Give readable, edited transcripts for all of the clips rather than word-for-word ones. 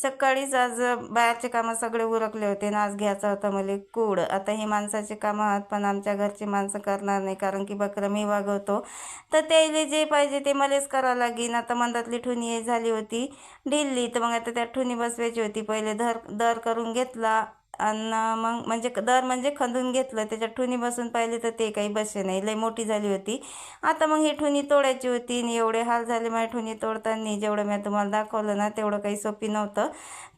सकाळीच आज बाहेरचे कामं सगळे उरकले होते आणि आज घ्यायचा होता मला कूड. आता ही माणसाची कामं आहात पण आमच्या घरची माणसं करणार नाही, कारण की बकरं मी वागवतो. तर त्याला जे पाहिजे ते मलाच करावं लागेल. आता मंदातली ठुनी झाली होती ढिल्ली, तर मग आता त्या ठुनी बसवायची होती. पहिले दर करून घेतला आणि मग म्हणजे दर म्हणजे खंदून घेतलं. त्याच्यात ठुनी बसून पाहिली तर ते काही बसे नाही, लई मोठी झाली होती. आता मग ही ठुनी तोडायची होती आणि एवढे हाल झाले माझ्या ठुनी तोडताना. जेवढं मी तुम्हाला दाखवलं ना तेवढं काही सोपी नव्हतं.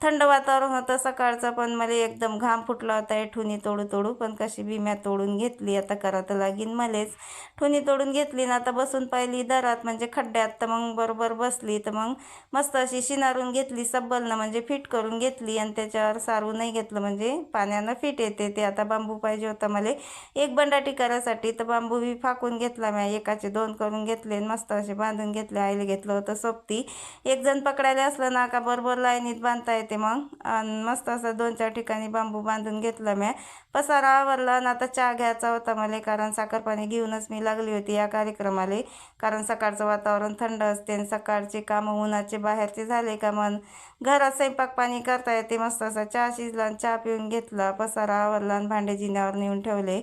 थंड वातावरण होतं सकाळचं, पण मला एकदम घाम फुटला होता हे ठुनी तोडू तोडू. पण कशी बी म्या तोडून घेतली. आता करा तर लागीन मलेच. ठुनी तोडून घेतली ना आता बसून पाहिली दारात म्हणजे खड्ड्यात. तर मग बरोबर बसली तर मग मस्त अशी शिनारून घेतली सब्बलनं, म्हणजे फिट करून घेतली. आणि त्याच्यावर सारू नाही घेतलं म्हणजे पाण्यानं फिट येते ते. आता बांबू पाहिजे होता मला एक बंडाटी करायसाठी, तर बांबू बी फाकून घेतला मी. एकाचे 2 करून घेतले मस्त असे बांधून घेतले. आईला घेतलं होतं सोबती. एक जण पकडायला असलं ना का बरोबर लाईनीत बांधता येते मग. आणि मस्त असं 2-4 ठिकाणी बांबू बांधून घेतला मी. पसारा आवरला आणि आता चहा घ्यायचा होता मला, कारण साखरपाणी घेऊनच मी लागली होती या कार्यक्रमाला. कारण सकाळचं वातावरण थंड असते आणि सकाळचे कामं उन्हाचे बाहेरचे झाले का मग घरात स्वयंपाक पाणी करता येते. मस्त असा चहा शिजला आणि चहा पिऊन घेतला. पसारा आवरला आणि भांडे जिन्यावर नेऊन ठेवले.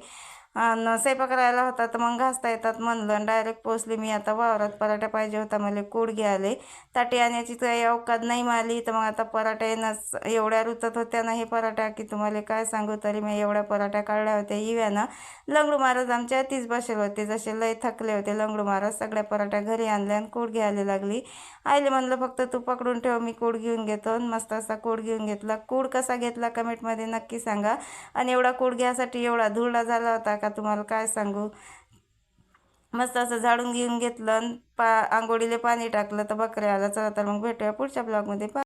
आणि स्वयंपाक राहिला होता तर मग घासता येतात म्हणलं. डायरेक्ट पोचली मी आता वावरात. पराठा पाहिजे होता मला कूड घ्यायले. ताटी आणण्याची काही अवकात नाही मारली, तर मग आता पराठा येणंच. एवढ्या रुतत होत्या ना हे पराठा की तुम्हाला काय सांगू. तरी मी एवढ्या पराठ्या काढल्या होत्या इव्यानं. लंगडू महाराज आमच्या तीच बसेल होते, जसे लय थकले होते लंगडू महाराज. सगळ्या पराठ्या घरी आणल्या आणि कूड घ्यायला लागली. आईले म्हणलं फक्त तू पकडून ठेव, मी कूड घेऊन घेतो. मस्त असा कूड घेऊन घेतला. कूड कसा घेतला कमेंटमध्ये नक्की सांगा. आणि एवढा कूड घ्यायसाठी एवढा धुरळा झाला होता का तुम्हाला काय सांगू. मस्त असं झाडून घेऊन घेतलं आणि आंघोळीला पाणी टाकलं तर बकऱ्या आला. चला तर मग भेटूया पुढच्या ब्लॉगमध्ये.